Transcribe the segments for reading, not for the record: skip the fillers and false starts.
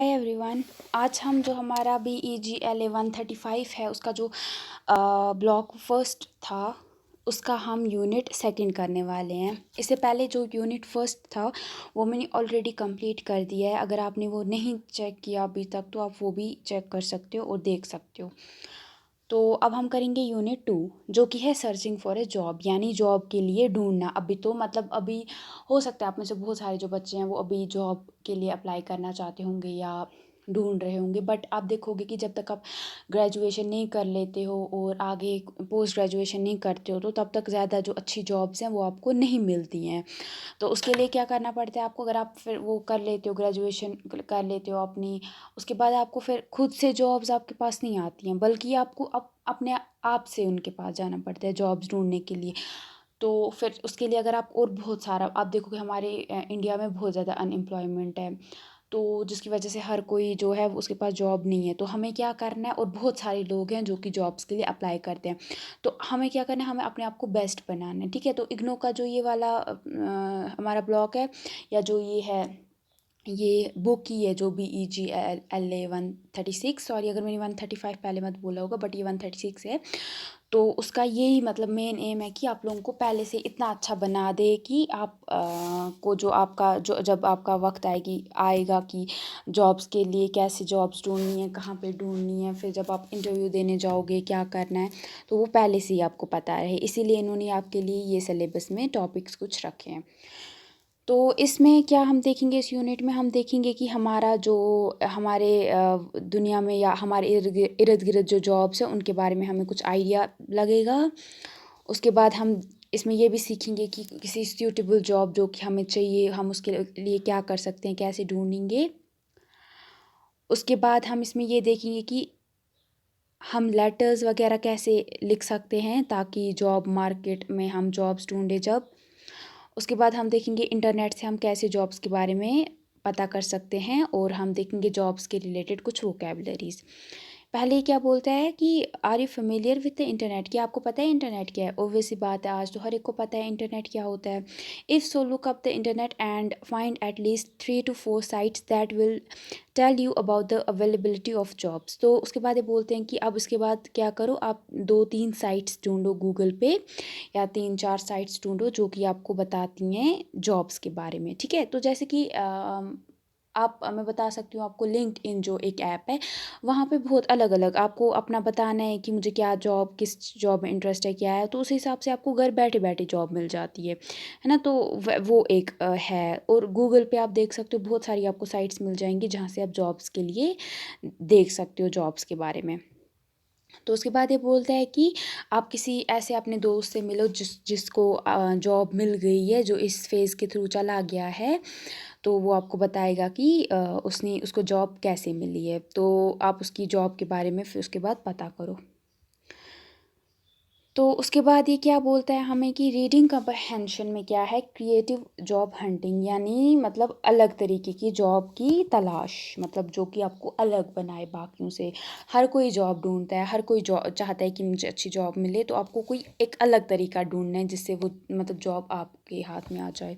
Hi everyone. आज हम जो हमारा BEGLA 135 है उसका जो ब्लॉक फर्स्ट था उसका हम यूनिट सेकंड करने वाले हैं। इससे पहले जो यूनिट फर्स्ट था वो मैंने ऑलरेडी कंप्लीट कर दिया है। अगर आपने वो नहीं चेक किया अभी तक तो आप वो भी चेक कर सकते हो और देख सकते हो। तो अब हम करेंगे यूनिट 2 जो कि है सर्चिंग फॉर ए जॉब, यानी जॉब के लिए ढूंढना। अभी तो मतलब अभी हो सकता है आप में से बहुत सारे जो बच्चे हैं वो अभी जॉब के लिए अप्लाई करना चाहते होंगे या ढूंढ रहे होंगे, बट आप देखोगे कि जब तक आप ग्रेजुएशन नहीं कर लेते हो और आगे पोस्ट ग्रेजुएशन नहीं करते हो तो तब तक ज़्यादा जो अच्छी जॉब्स हैं वो आपको नहीं मिलती हैं। तो उसके लिए क्या करना पड़ता है आपको, अगर आप फिर वो कर लेते हो, ग्रेजुएशन कर लेते हो अपनी, उसके बाद आपको फिर खुद से जॉब्स आपके पास नहीं आती हैं, बल्कि आपको अपने आप से उनके पास जाना पड़ता है जॉब्स ढूंढने के लिए। तो फिर उसके लिए अगर आप और बहुत सारा आप देखोगे हमारे इंडिया में बहुत ज़्यादा अनएम्प्लॉयमेंट है, तो जिसकी वजह से हर कोई जो है उसके पास जॉब नहीं है। तो हमें क्या करना है, और बहुत सारे लोग हैं जो कि जॉब्स के लिए अप्लाई करते हैं, तो हमें क्या करना है, हमें अपने आप को बेस्ट बनाना है। ठीक है, तो इग्नो का जो ये वाला हमारा ब्लॉक है या जो ये है, ये बुक ही है जो BEGLA 136, सॉरी अगर मैंने 135 पहले मत बोला होगा, बट ये 136 है। तो उसका यही मतलब मेन एम है कि आप लोगों को पहले से इतना अच्छा बना दे कि आप को जो आपका जो जब आपका वक्त आएगा कि जॉब्स के लिए कैसे जॉब्स ढूंढनी है, कहाँ पे ढूंढनी है, फिर जब आप इंटरव्यू देने जाओगे क्या करना है, तो वो पहले से ही आपको पता रहे। इसीलिए इन्होंने आपके लिए ये सिलेबस में टॉपिक्स कुछ रखे हैं। तो इसमें क्या हम देखेंगे, इस यूनिट में हम देखेंगे कि हमारा जो हमारे दुनिया में या हमारे इर्द गिर्द जो जॉब्स हैं उनके बारे में हमें कुछ आइडिया लगेगा। उसके बाद हम इसमें ये भी सीखेंगे कि किसी सूटेबल जॉब जो कि हमें चाहिए हम उसके लिए क्या कर सकते हैं, कैसे ढूंढेंगे। उसके बाद हम इसमें ये देखेंगे कि हम लेटर्स वगैरह कैसे लिख सकते हैं ताकि जॉब मार्केट में हम जॉब्स ढूंढे जब। उसके बाद हम देखेंगे इंटरनेट से हम कैसे जॉब्स के बारे में पता कर सकते हैं, और हम देखेंगे जॉब्स के रिलेटेड कुछ वोकेबलरीज। पहले ही क्या बोलता है कि are you familiar with the internet, कि आपको पता है इंटरनेट क्या है। ओब्वियस सी बात है, आज तो हर एक को पता है इंटरनेट क्या होता है। If so look up the internet and find at least 3 to 4 sites that will tell you about the availability of jobs. तो उसके बाद ये बोलते हैं कि अब उसके बाद क्या करो, आप 2-3 साइट्स ढूंढो गूगल पे, या 3-4 साइट्स ढूंढो जो कि आपको बताती हैं जॉब्स के बारे में। ठीक है, तो जैसे कि आप मैं बता सकती हूँ आपको, लिंक्डइन जो एक ऐप है वहाँ पे बहुत अलग अलग आपको अपना बताना है कि मुझे क्या जॉब, किस जॉब में इंटरेस्ट है, क्या है, तो उस हिसाब से आपको घर बैठे बैठे जॉब मिल जाती है ना। तो वो एक है। और गूगल पे आप देख सकते हो बहुत सारी आपको साइट्स मिल जाएंगी जहाँ से आप जॉब्स के लिए देख सकते हो जॉब्स के बारे में। तो उसके बाद ये बोलता है कि आप किसी ऐसे अपने दोस्त से मिलो जिसको जॉब मिल गई है, जो इस फेज़ के थ्रू चला गया है, तो वो आपको बताएगा कि उसने उसको जॉब कैसे मिली है। तो आप उसकी जॉब के बारे में फिर उसके बाद पता करो। तो उसके बाद ये क्या बोलता है हमें कि रीडिंग कम्प्रहेंशन में क्या है, क्रिएटिव जॉब हंटिंग, यानी मतलब अलग तरीके की जॉब की तलाश, मतलब जो कि आपको अलग बनाए बाकियों से। हर कोई जॉब ढूंढता है, हर कोई जॉब चाहता है कि मुझे अच्छी जॉब मिले, तो आपको कोई एक अलग तरीका ढूंढना है जिससे वो मतलब जॉब आपके हाथ में आ जाए।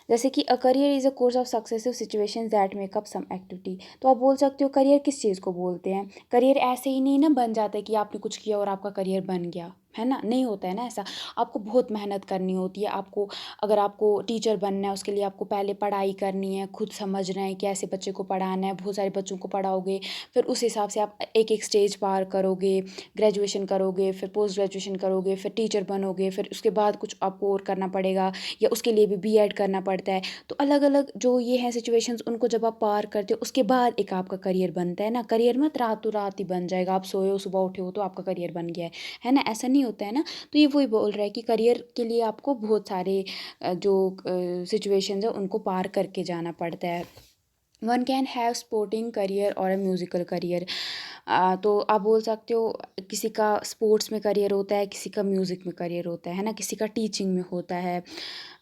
जैसे कि a career is a course of successive situations that make up some activity. तो आप बोल सकते हो करियर किस चीज़ को बोलते हैं। करियर ऐसे ही नहीं ना बन जाता है कि आपने कुछ किया और आपका करियर बन गया, है ना, नहीं होता है ना ऐसा। आपको बहुत मेहनत करनी होती है। आपको अगर आपको टीचर बनना है उसके लिए आपको पहले पढ़ाई करनी है, खुद समझना है कैसे बच्चे को पढ़ाना है, बहुत सारे बच्चों को पढ़ाओगे, फिर उस हिसाब से आप एक एक स्टेज पार करोगे, ग्रेजुएशन करोगे, फिर पोस्ट ग्रेजुएशन करोगे, फिर टीचर बनोगे, फिर उसके बाद कुछ आपको और करना पड़ेगा, या उसके लिए भी बीएड करना पड़ता है। तो अलग अलग जो ये हैं सिचुएशंस, उनको जब आप पार करते हो उसके बाद एक आपका करियर बनता है ना। करियर मत रातों रात ही बन जाएगा, आप सोए हो सुबह उठे हो तो आपका करियर बन गया है ना, ऐसा नहीं होता है ना। तो ये वही बोल रहा है कि करियर के लिए आपको बहुत सारे जो सिचुएशंस है उनको पार करके जाना पड़ता है। One can have sporting career और अ म्यूज़िकल करियर। तो आप बोल सकते हो किसी का स्पोर्ट्स में करियर होता है, किसी का म्यूज़िक में करियर होता है ना, किसी का टीचिंग में होता है।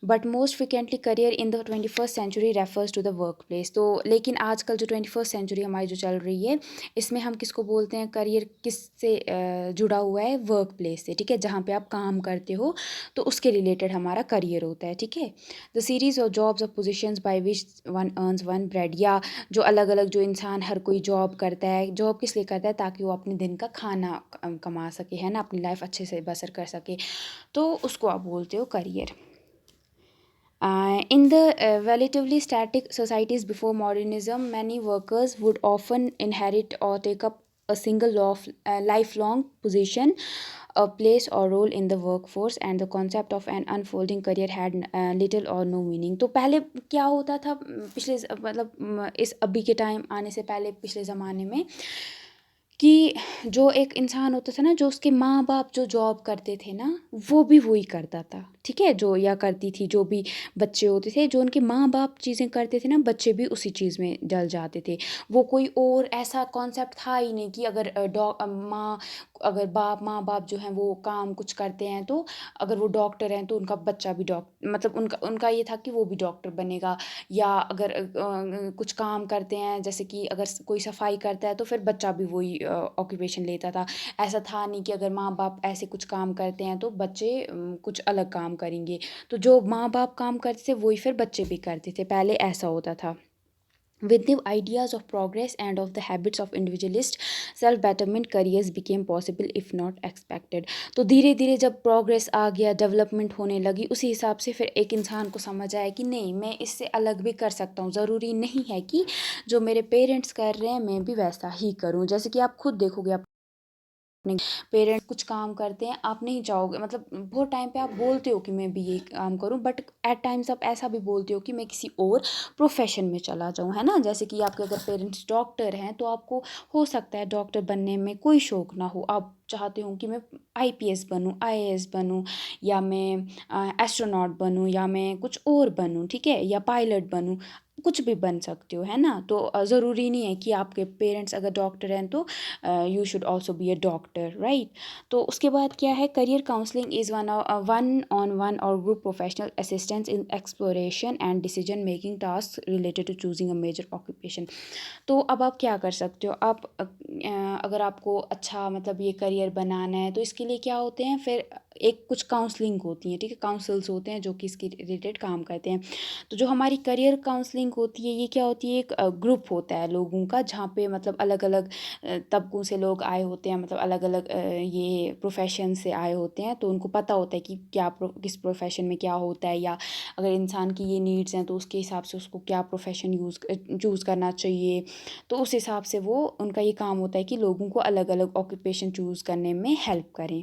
But most frequently career in the 21st century refers to the work place. तो लेकिन आजकल जो 21st सेंचुरी हमारी जो चल रही है, इसमें हम किसको बोलते हैं, करियर किससे जुड़ा हुआ है, वर्क प्लेस से, ठीक है, जहाँ पे आप काम करते हो तो उसके रिलेटेड हमारा करियर होता है, ठीक है। The series of jobs of positions by which one earns one bread, या जो अलग अलग जो इंसान हर कोई जॉब करता है, जॉब किस लिए करता है, ताकि वो अपने दिन का खाना कमा सके, है ना, अपनी लाइफ अच्छे से बसर कर सके, तो उसको आप बोलते हो career. In the relatively static societies before modernism, many workers would often inherit or take up a lifelong position, a place or role in the workforce, and the concept of an unfolding career had little or no meaning. तो पहले क्या होता था, मतलब इस अभी के time आने से पहले पिछले ज़माने में, कि जो एक इंसान होता था ना, जो उसके माँ बाप जो जॉब करते थे ना, वो भी वही करता था, ठीक है, जो या करती थी, जो भी बच्चे होते थे, जो उनके माँ बाप चीज़ें करते थे ना, बच्चे भी उसी चीज़ में डल जाते थे। वो कोई और ऐसा कॉन्सेप्ट था ही नहीं कि अगर माँ बाप जो हैं वो काम कुछ करते हैं, तो अगर वो डॉक्टर हैं तो उनका बच्चा भी डॉक्टर, मतलब उनका उनका ये था कि वो भी डॉक्टर बनेगा। या अगर कुछ काम करते हैं, जैसे कि अगर कोई सफाई करता है तो फिर बच्चा भी वही ऑक्यूपेशन लेता था। ऐसा था नहीं कि अगर माँ बाप ऐसे कुछ काम करते हैं तो बच्चे कुछ अलग काम करेंगे। तो जो माँ बाप काम करते थे वही फिर बच्चे भी करते थे, पहले ऐसा होता था। With new ideas of progress and of the habits of individualist self-betterment, careers became possible if not expected. तो धीरे धीरे जब प्रोग्रेस आ गया, डेवलपमेंट होने लगी, उसी हिसाब से फिर एक इंसान को समझ आया कि नहीं, मैं इससे अलग भी कर सकता हूँ। ज़रूरी नहीं है कि जो मेरे पेरेंट्स कर रहे हैं मैं भी वैसा ही करूँ। जैसे कि आप खुद देखोगे, अपने पेरेंट्स कुछ काम करते हैं, आप नहीं चाहोगे, मतलब बहुत टाइम पे आप बोलते हो कि मैं भी ये काम करूं, बट एट टाइम्स आप ऐसा भी बोलते हो कि मैं किसी और प्रोफेशन में चला जाऊं, है ना। जैसे कि आपके अगर पेरेंट्स डॉक्टर हैं तो आपको हो सकता है डॉक्टर बनने में कोई शौक ना हो, आप चाहते हो कि मैं आईपीएस बनूं, आईएएस बनूं, या मैं एस्ट्रोनॉट बनूं, या मैं कुछ और बनूं, ठीक है, या पायलट बनूं, कुछ भी बन सकते हो, है ना। तो ज़रूरी नहीं है कि आपके पेरेंट्स अगर डॉक्टर हैं तो you should also be a doctor, right. तो उसके बाद क्या है, career counselling is one on one or group professional assistance in exploration and decision making task related to choosing a major occupation. तो अब आप क्या कर सकते हो, आप अगर आपको अच्छा मतलब ये करियर बनाना है तो इसके लिए क्या होते हैं, फिर एक कुछ काउंसलिंग होती है, ठीक है, काउंसल्स होते हैं जो कि इसके रिलेटेड काम करते हैं। तो जो हमारी करियर काउंसलिंग होती है, ये क्या होती है, एक ग्रुप होता है लोगों का, जहाँ पे मतलब अलग अलग तबकों से लोग आए होते हैं, मतलब अलग अलग ये प्रोफेशन से आए होते हैं, तो उनको पता होता है कि किस प्रोफेशन में क्या होता है, या अगर इंसान की ये नीड्स हैं तो उसके हिसाब से उसको क्या प्रोफेशन चूज़ करना चाहिए। तो उस हिसाब से वो उनका ये काम होता है कि लोगों को अलग अलग ऑक्यूपेशन चूज़ करने में हेल्प करें।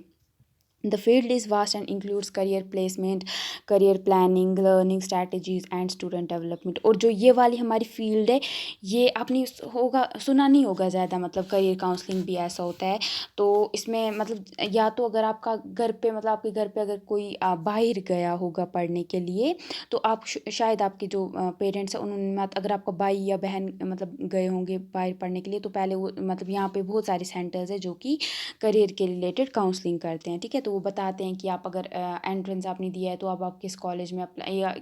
The field is vast and includes career placement, career planning, learning strategies and student development। और जो ये वाली हमारी फील्ड है, ये आपने होगा सुना नहीं होगा ज़्यादा, मतलब करियर काउंसलिंग भी ऐसा होता है। तो इसमें मतलब या तो अगर आपका घर पे, मतलब आपके घर पे अगर कोई बाहर गया होगा पढ़ने के लिए, तो आप शायद आपके जो पेरेंट्स हैं उन्होंने अगर आपका भाई या बहन मतलब गए होंगे बाहर पढ़ने के लिए, तो पहले वो मतलब यहाँ पे बहुत सारे सेंटर्स हैं जो कि करियर के रिलेटेड काउंसलिंग करते हैं, ठीक है। तो वो बताते हैं कि आप अगर एंट्रेंस आपने दिया है तो अब आप किस कॉलेज में अप्लाई, या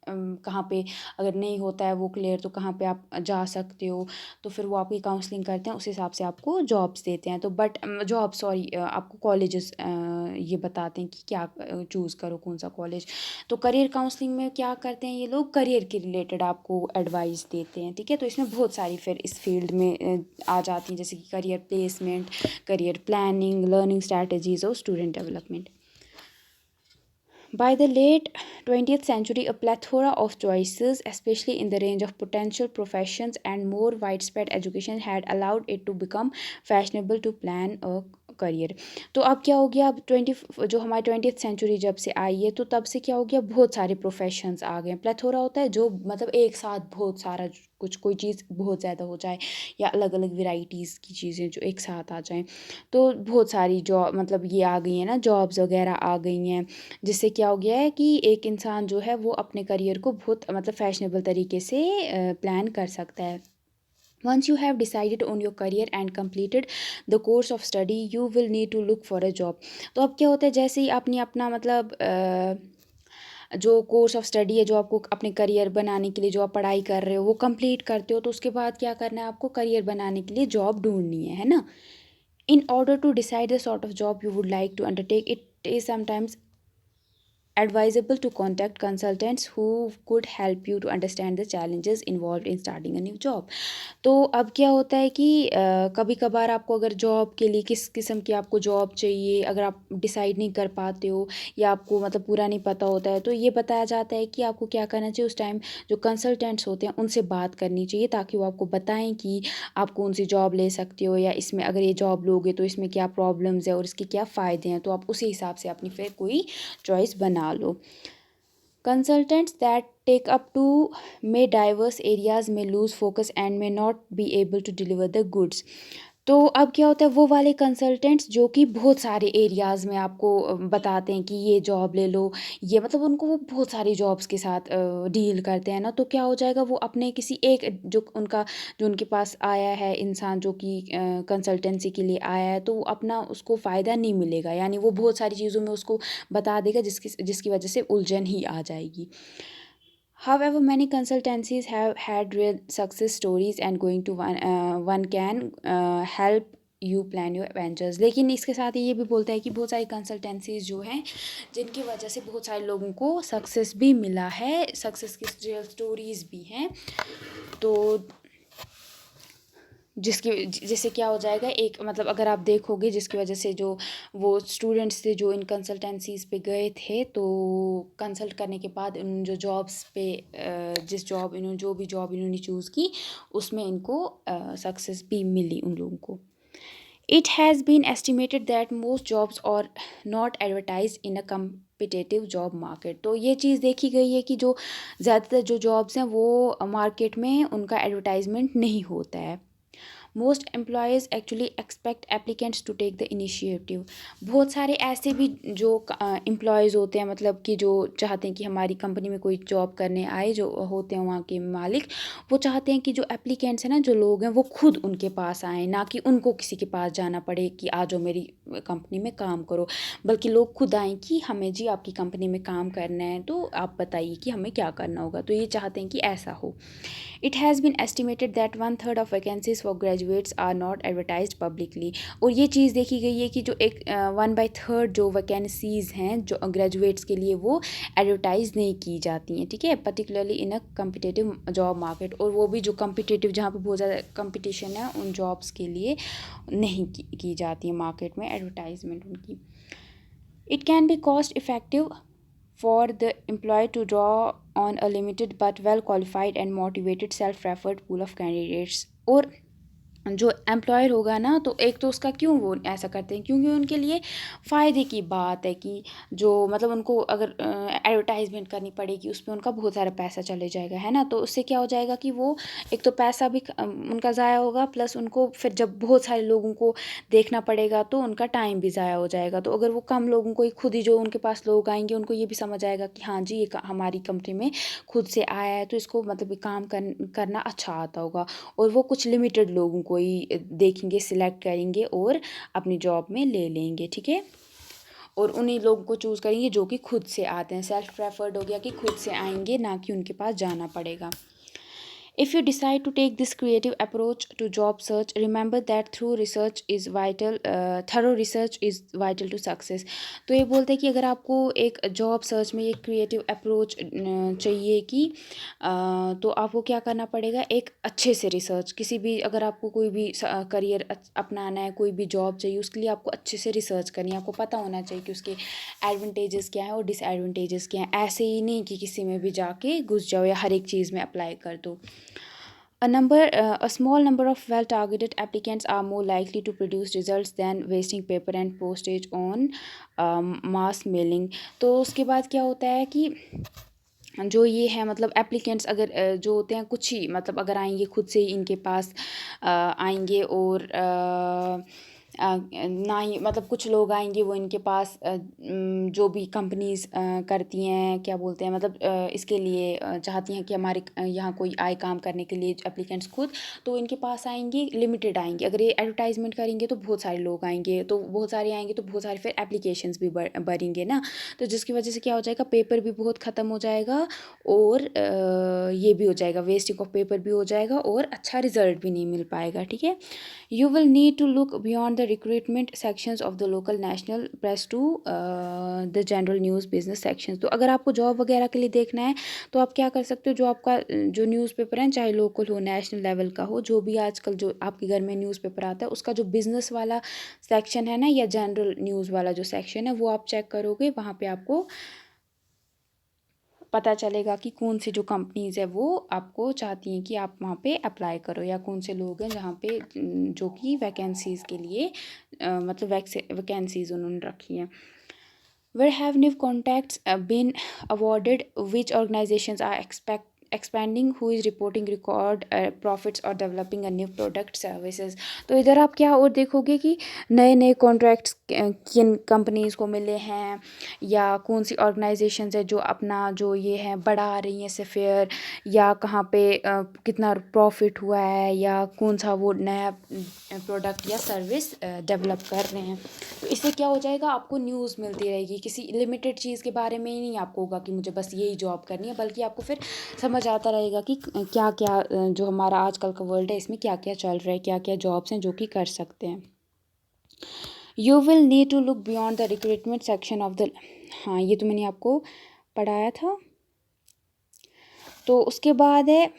कहाँ पे अगर नहीं होता है वो क्लियर, तो कहाँ पे आप जा सकते हो। तो फिर वो आपकी काउंसलिंग करते हैं, उस हिसाब से आपको जॉब्स देते हैं। तो बट जॉब सॉरी आपको कॉलेजेस ये बताते हैं कि क्या चूज़ करो, कौन सा कॉलेज। तो करियर काउंसलिंग में क्या करते हैं ये लोग, करियर के रिलेटेड आपको एडवाइस देते हैं, ठीक है। तो इसमें बहुत सारी फिर इस फील्ड में आ जाती हैं, जैसे कि career placement, career planning, learning strategies, or student development. By the late 20th century, a plethora of choices, especially in the range of potential professions and more widespread education, had allowed it to become fashionable to plan a career. तो अब क्या हो गया, अब जो हमारी 20th century जब से आई है, तो तब से क्या हो गया, बहुत सारे प्रोफेशंस आ गए। प्लेथोरा होता है जो मतलब एक साथ बहुत सारा कुछ, कोई चीज़ बहुत ज़्यादा हो जाए, या अलग अलग वेराइटीज़ की चीज़ें जो एक साथ आ जाएं। तो बहुत सारी जॉब मतलब ये आ गई हैं ना, जॉब्स वगैरह आ गई हैं, जिससे क्या हो गया है कि एक इंसान जो है वो अपने करियर को बहुत मतलब फैशनेबल तरीके से प्लान कर सकता है। Once you have decided on your career and completed the course of study, you will need to look for a job. तो अब क्या होता है, जैसे ही आपने अपना मतलब जो कोर्स ऑफ स्टडी है, जो आपको अपने करियर बनाने के लिए जो आप पढ़ाई कर रहे हो वो कंप्लीट करते हो, तो उसके बाद क्या करना है, आपको करियर बनाने के लिए जॉब ढूंढनी है ना. In order to decide the sort of job you would like to undertake, it is sometimes advisable to contact consultants who could help you to understand the challenges involved in starting a new job. तो अब क्या होता है कि कभी कभार आपको अगर जॉब के लिए किस किस्म की आपको जॉब चाहिए, अगर आप डिसाइड नहीं कर पाते हो या आपको मतलब पूरा नहीं पता होता है, तो ये बताया जाता है कि आपको क्या करना चाहिए उस टाइम. जो कंसल्टेंट्स होते हैं उनसे बात करनी चाहिए, ताकि वो आपको बताएं कि आप कौन सी जॉब ले सकते हो, या इसमें अगर ये जॉब लोगे तो इसमें क्या प्रॉब्लम्स है और इसके क्या फ़ायदे हैं, तो आप उसी हिसाब से अपनी फिर कोई चॉइस बना लो. Consultants that take up to may diverse areas may lose focus and may not be able to deliver the goods. तो अब क्या होता है, वो वाले कंसल्टेंट्स जो कि बहुत सारे एरियाज़ में आपको बताते हैं कि ये जॉब ले लो, ये मतलब उनको वो बहुत सारी जॉब्स के साथ डील करते हैं ना, तो क्या हो जाएगा, वो अपने किसी एक जो उनके पास आया है इंसान जो कि कंसल्टेंसी के लिए आया है, तो वो अपना उसको फ़ायदा नहीं मिलेगा, यानी वो बहुत सारी चीज़ों में उसको बता देगा जिसकी वजह से उलझन ही आ जाएगी. However, many consultancies have had real success stories and going to one can help you plan your ventures. लेकिन इसके साथ ही ये भी बोलता है कि बहुत सारी कंसल्टेंसीज जो हैं जिनकी वजह से बहुत सारे लोगों को सक्सेस भी मिला है, सक्सेस की रियल स्टोरीज भी हैं. तो जिससे क्या हो जाएगा, एक मतलब अगर आप देखोगे जिसकी वजह से जो वो स्टूडेंट्स थे जो इन कंसल्टेंसीज पे गए थे, तो कंसल्ट करने के बाद उन जो जॉब्स पे जो भी जॉब इन्होंने चूज़ की उसमें इनको सक्सेस भी मिली उन लोगों को. It has been estimated that most jobs are not advertise in a competitive job market. तो ये चीज़ देखी गई है कि जो ज़्यादातर जो जॉब्स हैं वो मार्केट में उनका एडवर्टाइजमेंट नहीं होता है. Most employees actually expect applicants to take the initiative. बहुत सारे ऐसे भी जो एम्प्लॉयज़ होते हैं, मतलब कि जो चाहते हैं कि हमारी कंपनी में कोई जॉब करने आए, जो होते हैं वहाँ के मालिक, वो चाहते हैं कि जो एप्लीकेंट्स हैं ना, जो लोग हैं, वो खुद उनके पास आएँ, ना कि उनको किसी के पास जाना पड़े कि आ जाओ मेरी कंपनी में काम करो, बल्कि लोग खुद आएँ कि हमें जी आपकी कंपनी में काम करना है, तो आप बताइए कि हमें क्या करना होगा. तो ये चाहते हैं कि ऐसा हो. It has been estimated that 1/3 of vacancies for graduates are not advertised publicly. और ये चीज़ देखी गई है कि जो एक 1/3 जो वैकेंसीज़ हैं जो ग्रेजुएट्स के लिए वो एडवर्टाइज नहीं की जाती हैं, ठीक है, particularly in a competitive job market. और वो भी जो कम्पिटिटिव जहाँ पे बहुत ज़्यादा कंपटीशन है उन जॉब्स के लिए नहीं की जाती है मार्केट में एडवर्टाइजमेंट उनकी. It can be cost effective for the employer to draw on a limited but well qualified and motivated self-referred pool of candidates. और जो एम्प्लॉयर होगा ना, तो एक तो उसका क्यों वो ऐसा करते हैं, क्योंकि उनके लिए फ़ायदे की बात है कि जो मतलब उनको अगर एडवर्टाइजमेंट करनी पड़ेगी उस पर उनका बहुत सारा पैसा चले जाएगा, है ना. तो उससे क्या हो जाएगा कि वो एक तो पैसा भी उनका ज़ाया होगा, प्लस उनको फिर जब बहुत सारे लोगों को देखना पड़ेगा तो उनका टाइम भी ज़ाया हो जाएगा. तो अगर वो कम लोगों को ही खुद ही जो उनके पास लोग आएंगे उनको ये भी समझ आएगा कि हाँ जी ये हमारी कंपनी में खुद से आया है, तो इसको मतलब ये काम करना अच्छा आता होगा. और वो कुछ लिमिटेड लोगों को ही देखेंगे, सिलेक्ट करेंगे और अपनी जॉब में ले लेंगे, ठीक है. और उन्हीं लोगों को चूज़ करेंगे जो कि खुद से आते हैं. सेल्फ प्रेफर्ड हो गया कि खुद से आएंगे, ना कि उनके पास जाना पड़ेगा. If you decide to take this creative approach to job search, remember that thorough research is vital to success. तो ये बोलते हैं कि अगर आपको एक जॉब सर्च में ये क्रिएटिव अप्रोच चाहिए कि तो आपको क्या करना पड़ेगा, एक अच्छे से रिसर्च, किसी भी अगर आपको कोई भी करियर अपनाना है, कोई भी जॉब चाहिए, उसके लिए आपको अच्छे से रिसर्च करनी है. आपको पता होना चाहिए कि उसके एडवांटेजेस क्या हैं और डिसएडवांटेजेस क्या हैं. ऐसे ही नहीं कि किसी में भी जाके घुस जाओ या हर एक चीज़ में अप्लाई कर दो. A small number of well-targeted applicants are more likely to produce results than wasting paper and postage on mass mailing. तो उसके बाद क्या होता है कि जो ये है मतलब एप्लीकेंट्स अगर जो होते हैं कुछ ही मतलब अगर आएंगे खुद से ही इनके पास आएंगे और ना ही मतलब कुछ लोग आएंगे वो इनके पास जो भी कंपनीज करती हैं क्या बोलते हैं मतलब इसके लिए चाहती हैं कि हमारे यहाँ कोई आए काम करने के लिए एप्लीकेंट्स खुद, तो इनके पास आएंगे लिमिटेड आएंगे। अगर ये एडवर्टाइजमेंट करेंगे तो बहुत सारे लोग आएंगे, तो बहुत सारे आएंगे तो बहुत सारे फिर एप्लीकेशंस भी भरेंगे ना, तो जिसकी वजह से क्या हो जाएगा, पेपर भी बहुत ख़त्म हो जाएगा और ये भी हो जाएगा, वेस्टिंग ऑफ पेपर भी हो जाएगा और अच्छा रिजल्ट भी नहीं मिल पाएगा। ठीक है, you will need to look beyond the recruitment sections of the local national press to the general news business sections। तो अगर आपको जॉब वगैरह के लिए देखना है तो आप क्या कर सकते हो, जो आपका जो न्यूज़पेपर है चाहे लोकल हो नेशनल लेवल का हो, जो भी आजकल जो आपके घर में न्यूज़पेपर आता है उसका जो बिज़नेस वाला सेक्शन है ना या जनरल न्यूज़ वाला जो सेक्शन है वो आप चेक करोगे, वहाँ पे आपको पता चलेगा कि कौन सी जो कंपनीज़ है वो आपको चाहती हैं कि आप वहाँ पे अप्लाई करो, या कौन से लोग हैं जहाँ पे जो कि वैकेंसीज़ के लिए मतलब वैकेंसीज़ उन्होंने रखी हैं। Where have new contacts been awarded? Which organizations are expanding? Who is reporting record profits or developing a new product services? तो इधर आप क्या और देखोगे कि नए नए कॉन्ट्रैक्ट्स किन कंपनीज़ को मिले हैं, या कौन सी ऑर्गेनाइजेशंस है जो अपना जो ये है बढ़ा रही हैं सफ़ेयर, या कहाँ पे कितना प्रॉफिट हुआ है, या कौन सा वो नया प्रोडक्ट या सर्विस डेवलप कर रहे हैं। तो इससे क्या हो जाएगा, आपको न्यूज़ मिलती रहेगी, किसी लिमिटेड चीज़ के बारे में ही नहीं आपको होगा कि मुझे बस यही जॉब करनी है, बल्कि आपको फिर समझ आता रहेगा कि क्या क्या जो हमारा आजकल का वर्ल्ड है इसमें क्या क्या चल रहा है, क्या क्या जॉब्स हैं जो कि कर सकते हैं। You will need to look beyond the recruitment section of the, हाँ ये तो मैंने आपको पढ़ाया था। तो उसके बाद है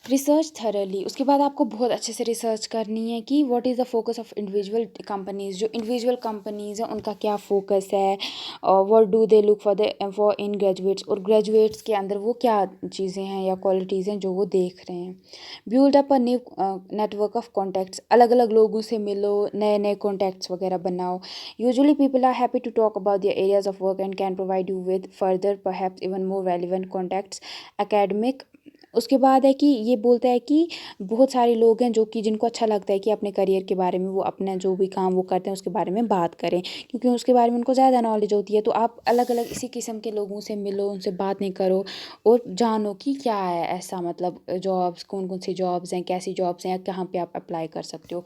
रिसर्च थरली। उसके बाद आपको बहुत अच्छे से रिसर्च करनी है कि what is the focus of individual companies, जो इंडिविजुअल कंपनीज़ हैं उनका क्या फोकस है, और what do they look for in graduates, और ग्रेजुएट्स के अंदर वो क्या चीज़ें हैं या क्वालिटीज़ हैं जो वो देख रहे हैं। Build up a new network of contacts, अलग अलग लोगों से मिलो, नए नए कॉन्टैक्ट्स वगैरह बनाओ। Usually people are happy to talk about their areas of work and can provide you with further perhaps even more relevant contacts academic. उसके बाद है कि ये बोलता है कि बहुत सारे लोग हैं जो कि जिनको अच्छा लगता है कि अपने करियर के बारे में वो अपना जो भी काम वो करते हैं उसके बारे में बात करें, क्योंकि उसके बारे में उनको ज़्यादा नॉलेज होती है। तो आप अलग अलग इसी किस्म के लोगों से मिलो, उनसे बातें करो और जानो कि क्या है ऐसा, मतलब जॉब्स कौन कौन सी जॉब्स हैं, कैसी जॉब्स हैं, या कहाँ पे आप अप्लाई कर सकते हो।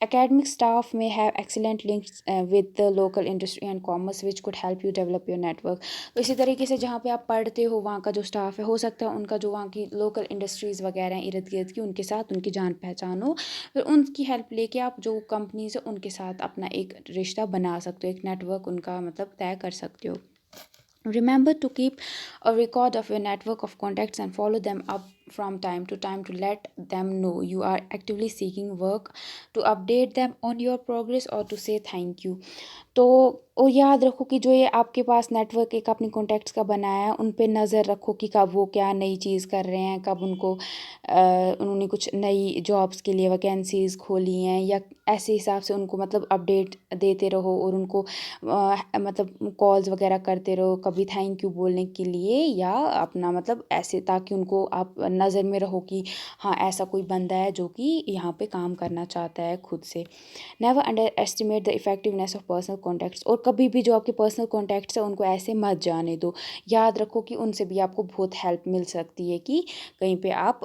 Academic staff may have excellent links with the local industry and commerce which could help you develop your network। तो इसी तरीके से जहाँ पे आप पढ़ते हो वहाँ का जो स्टाफ है, हो सकता है उनका जो वहाँ की लोकल इंडस्ट्रीज़ वगैरह हैं इर्द गिर्द की, उनके साथ उनकी जान पहचान हो, फिर उनकी हेल्प लेके आप जो कंपनीज़ है उनके साथ अपना एक रिश्ता बना सकते हो, एक नेटवर्क उनका मतलब तय कर सकते हो। Remember to keep a record of your network of contacts and follow them up from time to time to let them know you are actively seeking work, to update them on your progress or to say thank you। तो और याद रखो कि जो ये आपके पास network एक अपने कॉन्टैक्ट्स का बनाया है उन पे नज़र रखो कि कब वो क्या नई चीज़ कर रहे हैं, कब उनको उन्होंने कुछ नई जॉब्स के लिए वैकेंसीज़ खोली हैं, या ऐसे हिसाब से उनको मतलब अपडेट देते रहो और उनको मतलब कॉल्स वगैरह करते रहो कभी थैंक यू बोलने के लिए, या अपना मतलब ऐसे ताकि उनको आप नज़र में रहो कि हाँ ऐसा कोई बंदा है जो कि यहाँ पे काम करना चाहता है खुद से। Never under estimate the effectiveness of personal contacts, और कभी भी जो आपके पर्सनल कॉन्टैक्ट्स हैं उनको ऐसे मत जाने दो। याद रखो कि उनसे भी आपको बहुत हेल्प मिल सकती है कि कहीं पे आप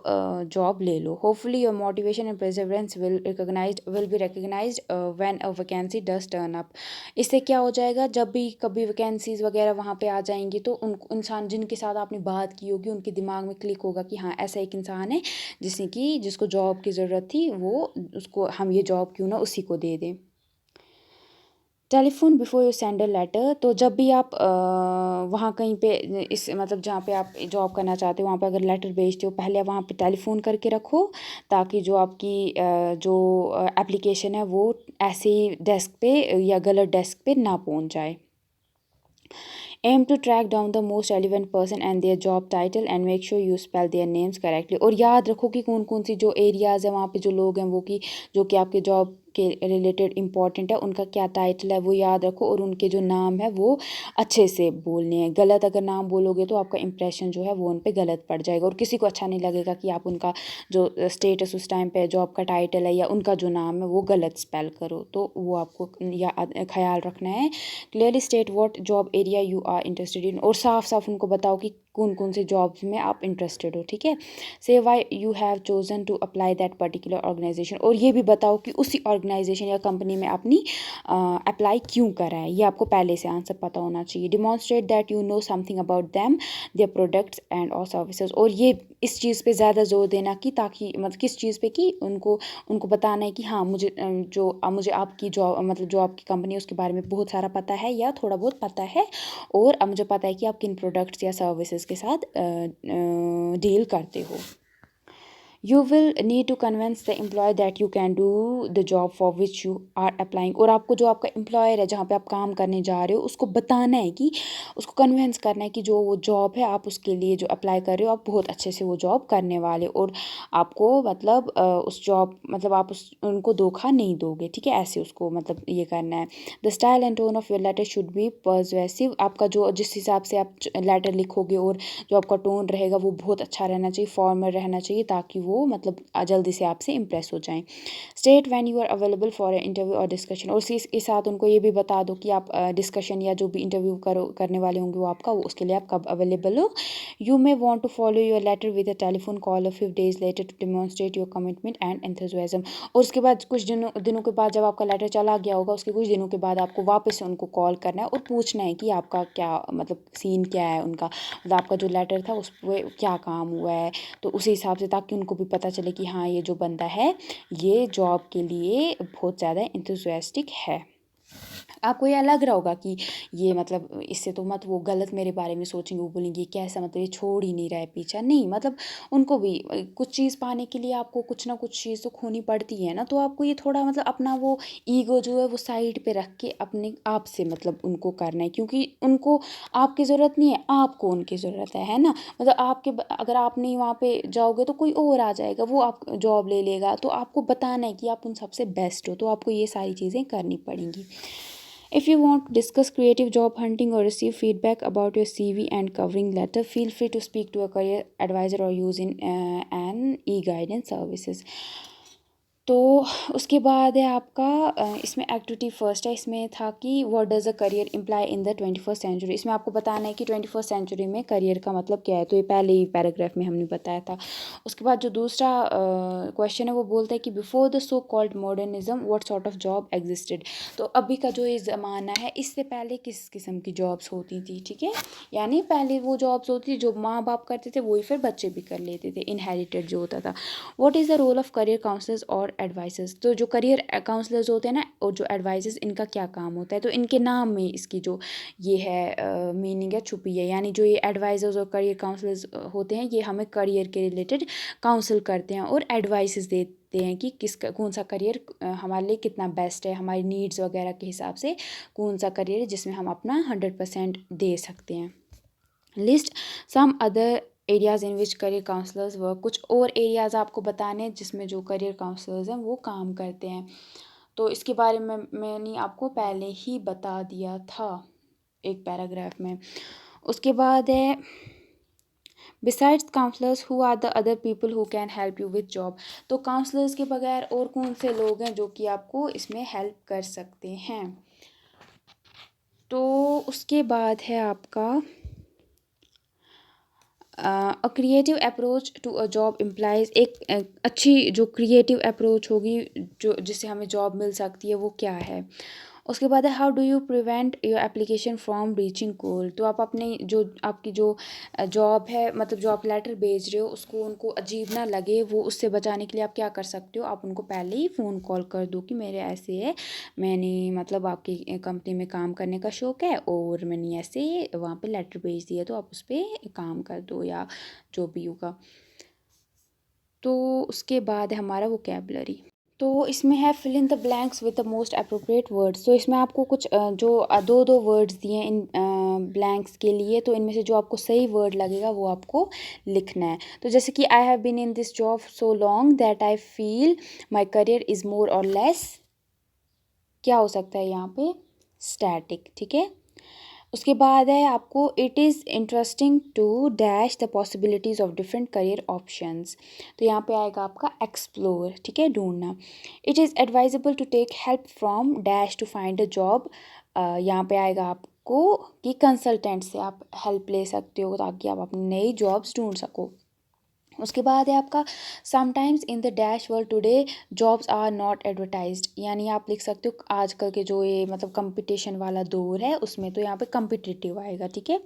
जॉब ले लो। Hopefully your motivation and perseverance will be recognised when a vacancy does turn up. इससे क्या हो जाएगा, जब भी कभी वैकेंसीज़ वगैरह वहाँ पे आ जाएंगी तो उन इंसान जिनके साथ आपने बात की होगी उनके दिमाग में क्लिक होगा कि हाँ ऐसा एक इंसान है जिसको जॉब की ज़रूरत थी, वो उसको हम ये जॉब क्यों ना उसी को दे दें। Telephone before you send a letter, तो जब भी आप वहाँ कहीं पे इस मतलब जहाँ पे आप जॉब करना चाहते हो वहाँ पे अगर लेटर भेजते हो पहले वहाँ पे टेलीफोन करके रखो, ताकि जो आपकी जो एप्लीकेशन है वो ऐसे डेस्क पे या गलत डेस्क पे ना पहुँच जाए। Aim to track down the most relevant person and their job title and make sure you spell their names correctly। और याद रखो कि कौन कौन सी जो एरियाज़ है वहाँ पे जो लोग हैं वो कि जो कि आपके जॉब के रिलेटेड इम्पॉर्टेंट है, उनका क्या टाइटल है वो याद रखो, और उनके जो नाम है वो अच्छे से बोलने हैं। गलत अगर नाम बोलोगे तो आपका इंप्रेशन जो है वो उन पे गलत पड़ जाएगा, और किसी को अच्छा नहीं लगेगा कि आप उनका जो स्टेटस उस टाइम पे, जो आपका टाइटल है या उनका जो नाम है वो गलत स्पेल करो। तो वो आपको या ख्याल रखना है। Clearly state what job area you are interested in, और साफ साफ उनको बताओ कि कौन कौन से जॉब्स में आप इंटरेस्टेड हो, ठीक है। Say why you have chosen to apply that particular organisation, और ये भी बताओ कि उसी ऑर्गेनाइजेशन या कंपनी में अपनी अप्लाई क्यों करा है, ये आपको पहले से आंसर पता होना चाहिए। Demonstrate that you know something about them, their products and और सर्विसेज, और ये इस चीज़ पे ज़्यादा जोर देना कि ताकि मतलब किस चीज़ पे कि उनको उनको बताना है कि हाँ मुझे आपकी जॉब मतलब जो आपकी कंपनी है उसके बारे में बहुत सारा पता है या थोड़ा बहुत पता है, और अब मुझे पता है कि आप किन प्रोडक्ट्स या सर्विसेज के साथ डील करते हो। You will need to convince the employer that you can do the job for which you are applying, और आपको जो आपका एम्प्लॉयर है जहाँ पे आप काम करने जा रहे हो उसको बताना है कि उसको कन्विंस करना है कि जो वो जॉब है आप उसके लिए जो अप्लाई कर रहे हो आप बहुत अच्छे से वो जॉब करने वाले, और आपको मतलब उस जॉब मतलब आप उस उनको धोखा नहीं दोगे, ठीक है। ऐसे उसको मतलब ये करना है। The style and tone of your letter should be persuasive, आपका जो जिस हिसाब से आप लेटर लिखोगे और जो आपका टोन रहेगा वो बहुत अच्छा रहना चाहिए, फॉर्मल रहना चाहिए, ताकि वो मतलब जल्दी से आपसे इम्प्रेस हो जाएं। State when you are available for interview और डिस्कशन, और इसी के साथ उनको ये भी बता दो कि आप डिस्कशन या जो भी इंटरव्यू करने वाले होंगे वो आपका, वो उसके लिए आप कब अवेलेबल हो। You may want to follow your letter with a telephone call 5 days later to demonstrate your commitment and enthusiasm, और उसके बाद कुछ दिनों के बाद जब आपका लेटर चला गया होगा उसके कुछ दिनों के बाद आपको वापस से उनको कॉल करना है और पूछना है कि आपका क्या मतलब सीन क्या है उनका, मतलब आपका जो लेटर था उस पर क्या काम हुआ है, तो उसी हिसाब से, ताकि उनको भी पता चले कि हाँ ये जो बंदा है ये जॉब के लिए बहुत ज़्यादा इंथुसियास्टिक है। आपको यह लग रहा होगा कि ये मतलब इससे तो मत वो गलत मेरे बारे में सोचेंगे, वो बोलेंगे कैसा मतलब ये छोड़ ही नहीं रहा है पीछा, नहीं मतलब उनको भी कुछ चीज़ पाने के लिए आपको कुछ ना कुछ चीज़ तो खोनी पड़ती है ना, तो आपको ये थोड़ा मतलब अपना वो ईगो जो है वो साइड पे रख के अपने आप से मतलब उनको करना है, क्योंकि उनको आपकी ज़रूरत नहीं है, आपको उनकी ज़रूरत है ना। मतलब अगर आप नहीं वहाँ पे जाओगे तो कोई और आ जाएगा, वो आप जॉब ले लेगा, तो आपको बताना है कि आप उन सबसे बेस्ट हो, तो आपको ये सारी चीज़ें करनी पड़ेंगी। If you want to discuss creative job hunting or receive feedback about your CV and covering letter, feel free to speak to a career advisor or use an e-guidance services. तो उसके बाद है आपका इसमें एक्टिविटी फर्स्ट है, इसमें था कि what does a career imply in the 21st century, इसमें आपको बताना है कि 21st सेंचुरी में करियर का मतलब क्या है, तो ये पहले ही पैराग्राफ में हमने बताया था। उसके बाद जो दूसरा क्वेश्चन है वो बोलता है कि before the so called modernism what sort of job existed, तो अभी का जो ये ज़माना है इससे पहले किस किस्म की जॉब्स होती थी, ठीक है। यानी पहले वो जॉब्स होती थी जो माँ बाप करते थे वही फिर बच्चे भी कर लेते थे, इनहेरिटेड जो होता था। What is the role of career counsellors और एडवाइजर्स, तो जो करियर काउंसलर्स होते हैं ना और जो एडवाइजर्स, इनका क्या काम होता है, तो इनके नाम में इसकी जो ये है मीनिंग है छुपी है। यानी जो ये एडवाइजर्स और करियर काउंसलर्स होते हैं ये हमें करियर के रिलेटेड काउंसल करते हैं और एडवाइसेस देते हैं कि कौन सा करियर हमारे लिए कितना बेस्ट है, हमारी नीड्स वगैरह के हिसाब से कौन सा करियर है जिसमें हम अपना 100% दे सकते हैं। लिस्ट सम अदर एरियाज़ इन विच करियर काउंसलर्स वर्क, कुछ और एरियाज़ आपको बताने हैं जिसमें जो करियर काउंसलर्स हैं वो काम करते हैं, तो इसके बारे में मैंने आपको पहले ही बता दिया था एक पैराग्राफ में। उसके बाद है besides counsellors who are the other people who can help you with job, तो काउंसलर्स के बगैर और कौन से लोग हैं जो कि आपको इसमें हेल्प कर सकते हैं। तो उसके बाद है आपका a creative approach to a job implies, एक अच्छी जो क्रिएटिव अप्रोच होगी जो जिससे हमें जॉब मिल सकती है वो क्या है। उसके बाद है how do you prevent your application from reaching goal, तो आप अपने जो आपकी जो जॉब है मतलब जो आप लेटर भेज रहे हो उसको उनको अजीब ना लगे, वो उससे बचाने के लिए आप क्या कर सकते हो, आप उनको पहले ही फ़ोन कॉल कर दो कि मेरे ऐसे है, मैंने मतलब आपकी कंपनी में काम करने का शौक़ है और मैंने ऐसे वहाँ पे लेटर भेज दिया, तो आप उस पर काम कर दो या जो भी होगा। तो उसके बाद है हमारा वोकैबुलरी, तो इसमें है fill in the blanks with the most appropriate words, तो इसमें आपको कुछ जो दो वर्ड्स दिए हैं इन ब्लैंक्स के लिए, तो इनमें से जो आपको सही वर्ड लगेगा वो आपको लिखना है। तो जैसे कि I have been in this job so long that I feel my career is more or less क्या हो सकता है यहाँ पे, स्टैटिक, ठीक है। उसके बाद है आपको it is interesting to dash the possibilities of different career options. तो यहाँ पे आएगा आपका एक्सप्लोर, ठीक है, ढूंढना। It is advisable to take help from dash to find a job. यहाँ पे आएगा आपको कि कंसल्टेंट से आप हेल्प ले सकते हो ताकि आप अपनी नई जॉब्स ढूंढ सको। उसके बाद है आपका sometimes in the dash world today jobs are not advertised, यानी आप लिख सकते हो आजकल के जो ये मतलब कंपटीशन वाला दौर है उसमें, तो यहाँ पे कम्पिटिटिव आएगा, ठीक है।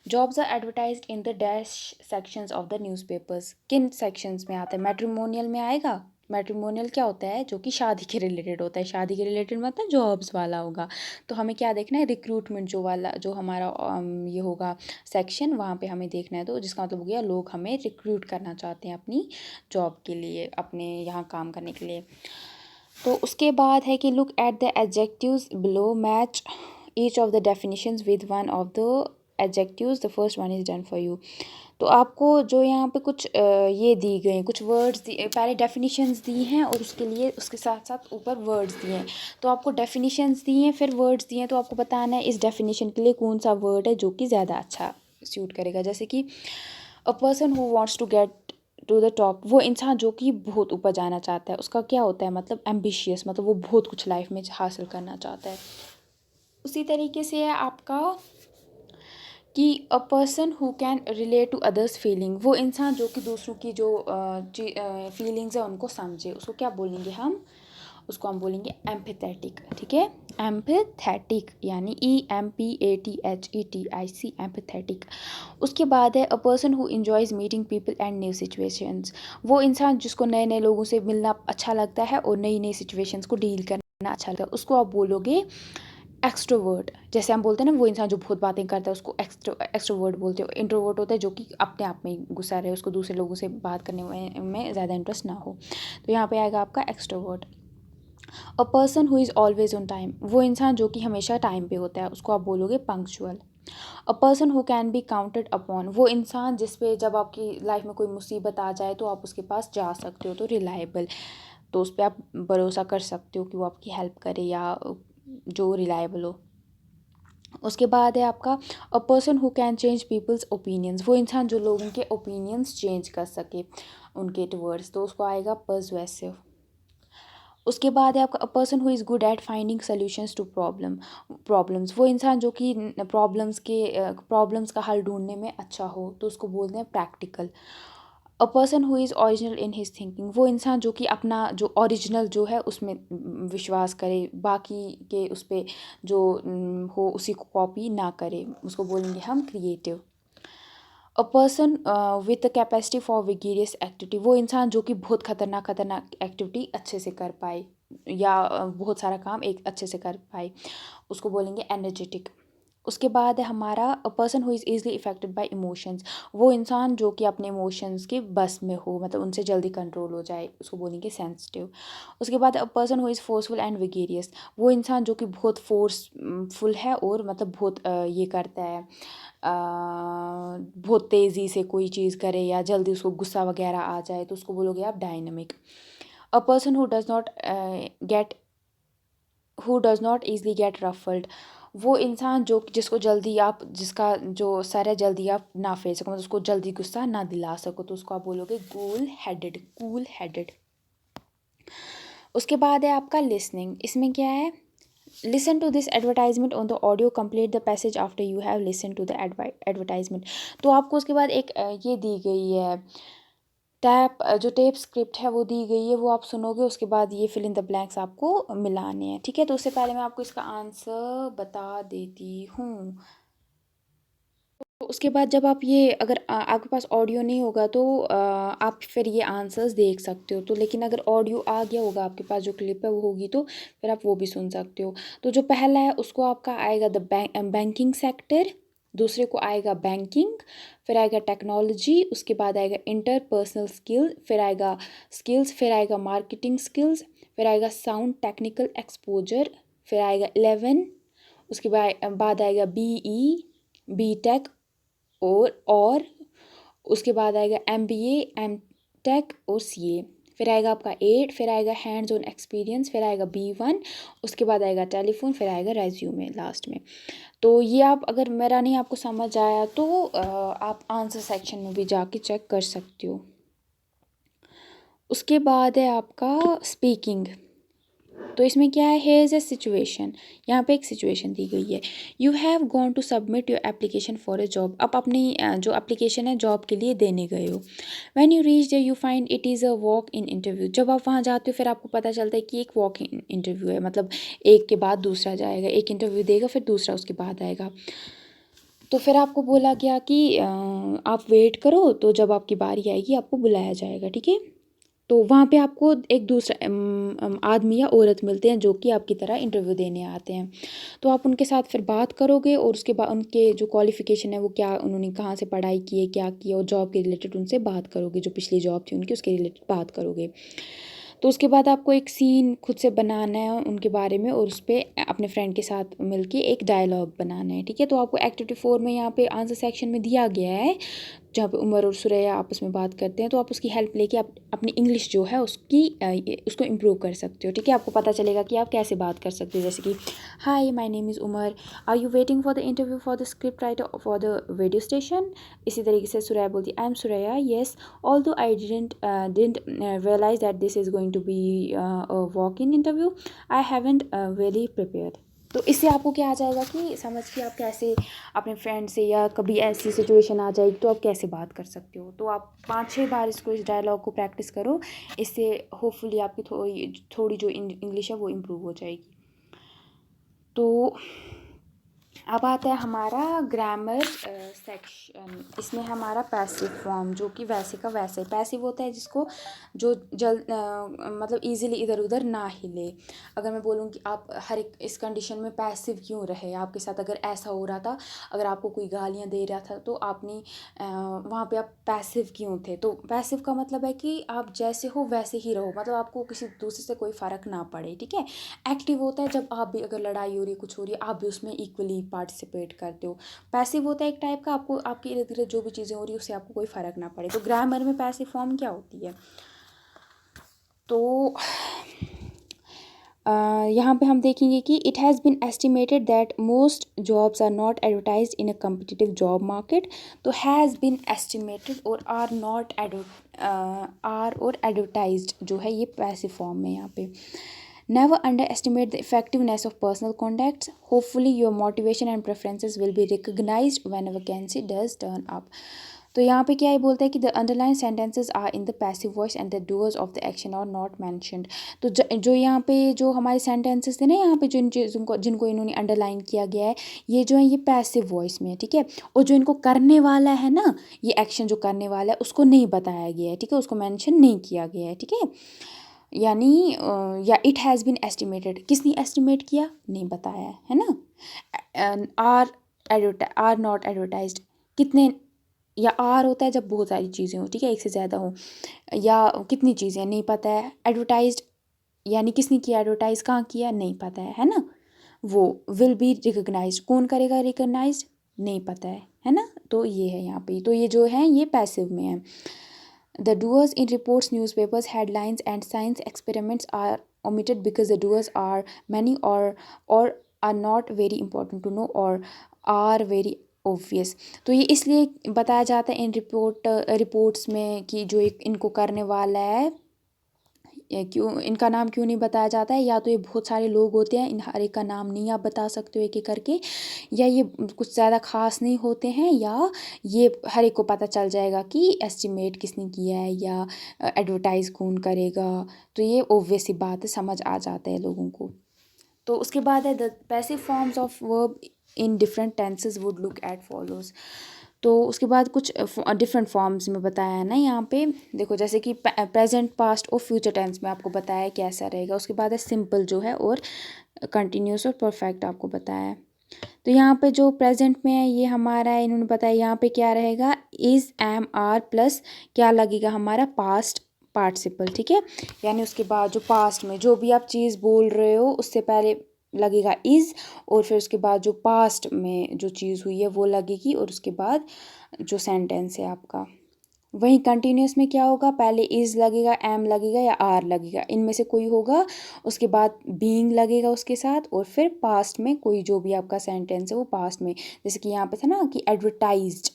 Jobs are advertised in the dash sections of the newspapers, किन सेक्शंस में आता है, मैट्रिमोनियल में आएगा। मैट्रिमोनियल क्या होता है, जो कि शादी के रिलेटेड होता है, शादी के रिलेटेड मतलब जॉब्स वाला होगा। तो हमें क्या देखना है, रिक्रूटमेंट जो वाला जो हमारा ये होगा सेक्शन, वहाँ पे हमें देखना है। तो जिसका मतलब हो गया लोग हमें रिक्रूट करना चाहते हैं अपनी जॉब के लिए, अपने यहाँ काम करने के लिए। तो उसके बाद है कि look at the adjectives below, match each of the definitions with one of the adjectives, the first one is done for you. तो आपको जो यहाँ पे कुछ ये दी गई कुछ वर्ड्स पहले डेफिनेशंस दी हैं और उसके लिए उसके साथ साथ ऊपर वर्ड्स दिए हैं। तो आपको डेफिनेशंस दी हैं फिर वर्ड्स दिए हैं, तो आपको बताना है इस डेफिनेशन के लिए कौन सा वर्ड है जो कि ज़्यादा अच्छा सूट करेगा। जैसे कि a person who wants to get to the top, वो इंसान जो कि बहुत ऊपर जाना चाहता है, उसका क्या होता है मतलब एम्बिशियस, मतलब वो बहुत कुछ लाइफ में हासिल करना चाहता है। उसी तरीके से है आपका कि a person who can relate to others feeling, वो इंसान जो कि दूसरों की जो फीलिंग्स है उनको समझे, उसको क्या बोलेंगे हम, उसको हम बोलेंगे एम्पैथेटिक, ठीक है। एम्पैथेटिक यानी EMPATHETIC, एम्पैथेटिक। उसके बाद है अ person who enjoys meeting people and new situations, वो इंसान जिसको नए नए लोगों से मिलना अच्छा लगता है और नई नई सिचुएशंस को डील करना अच्छा लगता है, उसको आप बोलोगे एक्सट्रोवर्ट। जैसे हम बोलते हैं ना वो इंसान जो बहुत बातें करता है उसको एक्सट्रोवर्ट बोलते हो। इंट्रोवर्ट होता है जो कि अपने आप में ही घुसा रहे, उसको दूसरे लोगों से बात करने में ज़्यादा इंटरेस्ट ना हो। तो यहाँ पे आएगा आपका extrovert. A person who is always on time, वो इंसान जो कि हमेशा टाइम पे होता है, उसको आप बोलोगे punctual. A person who can be counted upon, वो इंसान जिस पे जब आपकी लाइफ में कोई मुसीबत आ जाए तो आप उसके पास जा सकते हो, तो रिलायबल, तो उस पर आप भरोसा कर सकते हो कि वो आपकी हेल्प करे या जो रिलायबल हो। उसके बाद है आपका a person who can change people's opinions, वो इंसान जो लोगों के ओपिनियंस चेंज कर सके उनके टुवर्ड्स, तो उसको आएगा पर्सुएसिव। उसके बाद है आपका a person who is good at finding solutions to problems, वो इंसान जो कि प्रॉब्लम्स का हल ढूंढने में अच्छा हो, तो उसको बोलते हैं practical. A person who is original in his thinking, वो इंसान जो कि अपना जो ओरिजिनल जो है उसमें विश्वास करे, बाकी के उस पर जो हो उसी को कॉपी ना करे, उसको बोलेंगे हम creative. A person with the capacity for vigorous activity, वो इंसान जो कि बहुत खतरनाक एक्टिविटी अच्छे से कर पाए या बहुत सारा काम एक अच्छे से कर पाए, उसको बोलेंगे एनर्जेटिक। उसके बाद है हमारा अ person who is easily affected by emotions, वो इंसान जो कि अपने इमोशंस के बस में हो, मतलब उनसे जल्दी कंट्रोल हो जाए, उसको बोलेंगे सेंसिटिव। उसके बाद a person who is forceful and vigorous, वो इंसान जो कि बहुत फोर्सफुल है और मतलब बहुत ये करता है, बहुत तेज़ी से कोई चीज़ करे या जल्दी उसको गुस्सा वगैरह आ जाए, तो उसको बोलोगे आप dynamic. A person get who does not easily get ruffled, वो इंसान जो जिसको जल्दी आप जिसका जो सर है जल्दी आप ना फेर सको, मतलब उसको जल्दी गुस्सा ना दिला सको, तो उसको आप बोलोगे कूल हेडेड। उसके बाद है आपका लिसनिंग, इसमें क्या है, listen to this advertisement on the audio, complete the passage after you have listen to the advertisement. तो आपको उसके बाद एक ये दी गई है जो टेप स्क्रिप्ट है वो दी गई है, वो आप सुनोगे, उसके बाद ये फिल इन द ब्लैंक्स आपको मिलाने हैं, ठीक है। तो उससे पहले मैं आपको इसका आंसर बता देती हूँ। तो उसके बाद जब आप ये अगर आपके पास ऑडियो नहीं होगा तो आप फिर ये आंसर्स देख सकते हो, तो लेकिन अगर ऑडियो आ गया होगा आपके पास जो क्लिप है वो होगी तो फिर आप वो भी सुन सकते हो। तो जो पहला है उसको आपका आएगा द बैंकिंग सेक्टर, दूसरे को आएगा बैंकिंग, फिर आएगा टेक्नोलॉजी, उसके बाद आएगा इंटरपर्सनल स्किल, फिर आएगा स्किल्स, फिर आएगा मार्केटिंग स्किल्स, फिर आएगा साउंड टेक्निकल एक्सपोजर, फिर आएगा 11, उसके बाद आएगा बी टेक और उसके बाद आएगा MBA, M Tech और CA। फिर आएगा आपका 8, फिर आएगा हैंड्स ऑन एक्सपीरियंस, फिर आएगा B1, उसके बाद आएगा टेलीफोन, फिर आएगा रेज्यूमे लास्ट में। तो ये आप अगर मेरा नहीं आपको समझ आया तो आप आंसर सेक्शन में भी जाके चेक कर सकते हो। उसके बाद है आपका स्पीकिंग। तो इसमें क्या है, हेयर इज़ ए सिचुएशन, यहाँ पे एक सिचुएशन दी गई है। You have gone to submit your application for a job. आप अपनी जो एप्लीकेशन है जॉब के लिए देने गए हो। When you reach there you find it is a walk in interview. जब आप वहाँ जाते हो फिर आपको पता चलता है कि एक वॉक इन इंटरव्यू है, मतलब एक के बाद दूसरा जाएगा, एक इंटरव्यू देगा फिर दूसरा उसके बाद आएगा। तो फिर आपको बोला गया कि आप वेट करो, तो जब आपकी बारी आएगी आपको बुलाया जाएगा, ठीक है। तो वहाँ पे आपको एक दूसरा आदमी या औरत मिलते हैं जो कि आपकी तरह इंटरव्यू देने आते हैं। तो आप उनके साथ फिर बात करोगे और उसके बाद उनके जो क्वालिफ़िकेशन है वो क्या, उन्होंने कहाँ से पढ़ाई की है, क्या की है, और जॉब के रिलेटेड उनसे बात करोगे, जो पिछली जॉब थी उनकी उसके रिलेटेड बात करोगे। तो उसके बाद आपको एक सीन खुद से बनाना है उनके बारे में, और उस पर अपने फ्रेंड के साथ मिलके एक डायलॉग बनाना है, ठीक है। तो आपको एक्टिविटी 4 में यहाँ पे आंसर सेक्शन में दिया गया है, जहाँ पे उमर और सुरैया आपस में बात करते हैं। तो आप उसकी हेल्प लेके आप अपनी इंग्लिश जो है उसको इम्प्रूव कर सकते हो, ठीक है। आपको पता चलेगा कि आप कैसे बात कर सकते हो, जैसे कि hi my name is Umar, are you waiting for the interview for the script writer for the radio station. इसी तरीके से सुरैया बोलती I am Suraiya, yes although I didn't realise that this is going to be a walk in interview, I haven't very prepared. तो इससे आपको क्या आ जाएगा कि समझ कि आप कैसे अपने फ्रेंड से, या कभी ऐसी सिचुएशन आ जाएगी तो आप कैसे बात कर सकते हो। तो आप 5-6 बार इस डायलॉग को प्रैक्टिस करो, इससे होपफुली आपकी थोड़ी जो इंग्लिश है वो इम्प्रूव हो जाएगी। तो अब आता है हमारा ग्रामर सेक्शन। इसमें हमारा पैसिव फॉर्म, जो कि वैसे का वैसे पैसिव होता है, जिसको जो मतलब इजीली इधर उधर ना हिले। अगर मैं बोलूँ कि आप हर एक इस कंडीशन में पैसिव क्यों रहे, आपके साथ अगर ऐसा हो रहा था, अगर आपको कोई गालियाँ दे रहा था तो आपने वहाँ पे आप पैसिव क्यों थे। तो पैसिव का मतलब है कि आप जैसे हो वैसे ही रहो, मतलब आपको किसी दूसरे से कोई फ़र्क ना पड़े, ठीक है। एक्टिव होता है जब आप भी, अगर लड़ाई हो रही है, कुछ हो रही है, आप भी उसमें इक्वली पार्टिसिपेट करते हो। पैसिव होता है एक टाइप का, आपको आपके इर्द गिर्द जो भी चीज़ें हो रही है उससे आपको कोई फ़र्क ना पड़े। तो ग्रामर में पैसिव फॉर्म क्या होती है, तो यहाँ पे हम देखेंगे कि it has been estimated that most jobs are not advertised in a competitive job market. तो हैज़ बिन एस्टिमेटेड और आर नॉट आर और एडवर्टाइज्ड जो है ये पैसिव फॉर्म में यहाँ पे। Never underestimate the effectiveness of personal contacts. Hopefully, your motivation and preferences will be recognized when a vacancy does turn up. तो यहाँ पे क्या ये बोलता है कि the underline sentences are in the passive voice and the doers of the action are not mentioned. तो जो यहाँ पे जो हमारे सेंटेंसेस थे ना, यहाँ पे जिनको इन्होंने अंडरलाइन किया गया है, ये जो है ये पैसिव वॉइस में है, ठीक है। और जो इनको करने वाला है ना, ये एक्शन जो करने वाला है उसको नहीं बताया गया है, ठीक है, उसको मैंशन नहीं किया गया है, ठीक है। यानी या इट हैज़ बीन एस्टिमेटेड, किसने एस्टिमेट किया, नहीं बताया है ना। आर नॉट एडवर्टाइज्ड, कितने, या आर होता है जब बहुत सारी चीज़ें हो, ठीक है, एक से ज़्यादा हो, या कितनी चीज़ें नहीं पता है। एडवर्टाइज्ड यानी किसने किया, एडवर्टाइज कहाँ किया, नहीं पता है ना। वो विल बी रिकग्नाइज्ड, कौन करेगा रिकग्नाइज्ड, नहीं पता है ना। तो ये है यहाँ पे, तो ये जो है ये पैसिव में है। The doers in reports, newspapers, headlines, and science experiments are omitted because the doers are many or are not very important to know or are very obvious. तो ये इसलिए बताया जाता है इन रिपोर्ट्स में कि जो इनको करने वाला है, क्यों इनका नाम क्यों नहीं बताया जाता है, या तो ये बहुत सारे लोग होते हैं, इन हर एक का नाम नहीं आप बता सकते हो एक एक करके, या ये कुछ ज़्यादा खास नहीं होते हैं, या ये हर एक को पता चल जाएगा कि एस्टिमेट किसने किया है या एडवर्टाइज़ कौन करेगा। तो ये ओब्वियस सी बात है, समझ आ जाता है लोगों को। तो उसके बाद है the passive forms of verb in different tenses would look at follows. तो उसके बाद कुछ डिफरेंट फॉर्म्स में बताया है ना यहाँ पे, देखो जैसे कि प्रेजेंट, पास्ट और फ्यूचर टेंस में आपको बताया है कैसा रहेगा। उसके बाद है सिंपल जो है, और कंटिन्यूस और परफेक्ट आपको बताया है। तो यहाँ पे जो प्रेजेंट में है ये हमारा है, इन्होंने बताया यहाँ पे क्या रहेगा, इज़, एम, आर प्लस क्या लगेगा हमारा, पास्ट पार्टिसिपल, ठीक है। यानी उसके बाद जो पास्ट में जो भी आप चीज़ बोल रहे हो उससे पहले लगेगा इज़, और फिर उसके बाद जो पास्ट में जो चीज़ हुई है वो लगेगी, और उसके बाद जो सेंटेंस है आपका वहीं कंटिन्यूस में क्या होगा, पहले इज़ लगेगा, एम लगेगा या आर लगेगा, इनमें से कोई होगा, उसके बाद बीइंग लगेगा उसके साथ, और फिर पास्ट में कोई जो भी आपका सेंटेंस है वो पास्ट में, जैसे कि यहाँ पे था ना कि एडवर्टाइज्ड,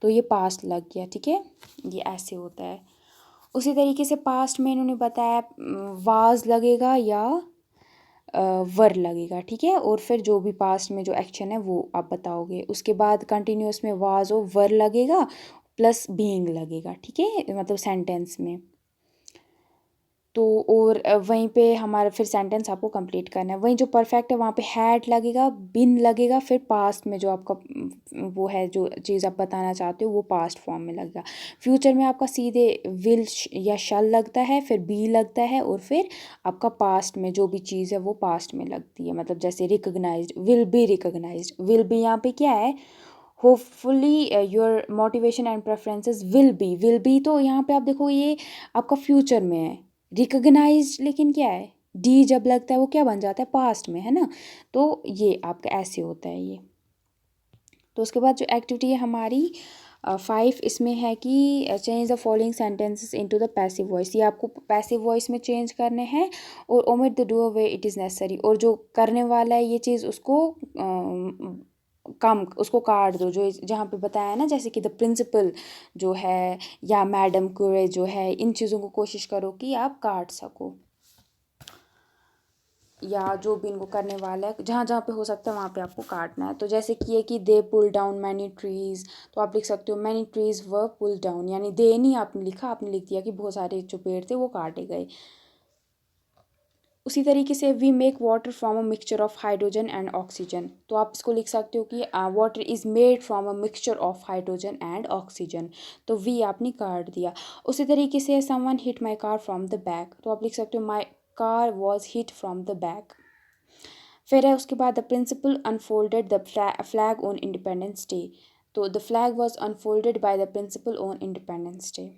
तो ये पास्ट लग गया, ठीक है, ये ऐसे होता है। उसी तरीके से पास्ट में इन्होंने बताया वाज लगेगा या वर लगेगा, ठीक है, और फिर जो भी पास्ट में जो एक्शन है वो आप बताओगे। उसके बाद कंटिन्यूस में वाज और वर लगेगा प्लस बीइंग लगेगा, ठीक है, मतलब सेंटेंस में। तो और वहीं पे हमारा फिर सेंटेंस आपको कंप्लीट करना है। वहीं जो परफेक्ट है वहाँ पे हैड लगेगा, बिन लगेगा, फिर पास्ट में जो आपका वो है जो चीज़ आप बताना चाहते हो वो पास्ट फॉर्म में लगेगा। फ्यूचर में आपका सीधे विल या शल लगता है, फिर बी लगता है, और फिर आपका पास्ट में जो भी चीज़ है वो पास्ट में लगती है, मतलब जैसे recognised, will be recognised, will be यहाँ पे क्या है, hopefully your motivation and preferences will be, तो यहाँ पे आप देखो ये आपका फ्यूचर में है, रिकग्नाइज लेकिन क्या है, डी जब लगता है वो क्या बन जाता है, पास्ट में, है ना। तो ये आपका ऐसे होता है ये। तो उसके बाद जो एक्टिविटी है हमारी 5, इसमें है कि change the following sentences into the passive voice, ये आपको पैसिव वॉइस में चेंज करने हैं, और omit the do way it is necessary, और जो करने वाला है ये चीज़ उसको कम, उसको काट दो, जो जहाँ पे बताया है ना, जैसे कि द प्रिंसिपल जो है या मैडम क्यूरे जो है, इन चीज़ों को कोशिश करो कि आप काट सको, या जो भी इनको करने वाला है जहाँ जहाँ पे हो सकता है वहाँ पे आपको काटना है। तो जैसे कि ये कि दे पुल डाउन मैनी ट्रीज़, तो आप लिख सकते हो मैनी ट्रीज़ वर पुल डाउन, यानी दे नहीं आपने लिखा, आपने लिख दिया कि बहुत सारे जो पेड़ थे वो काटे गए। उसी तरीके से we make water from a mixture of hydrogen and oxygen, तो आप इसको लिख सकते हो कि water is made from a mixture of hydrogen and oxygen, तो वी आपने काट दिया। उसी तरीके से someone hit my car from the back, तो आप लिख सकते हो my car was hit from the back. फिर है उसके बाद the principal unfolded the flag on Independence day, तो the flag was unfolded by the principal on Independence Day.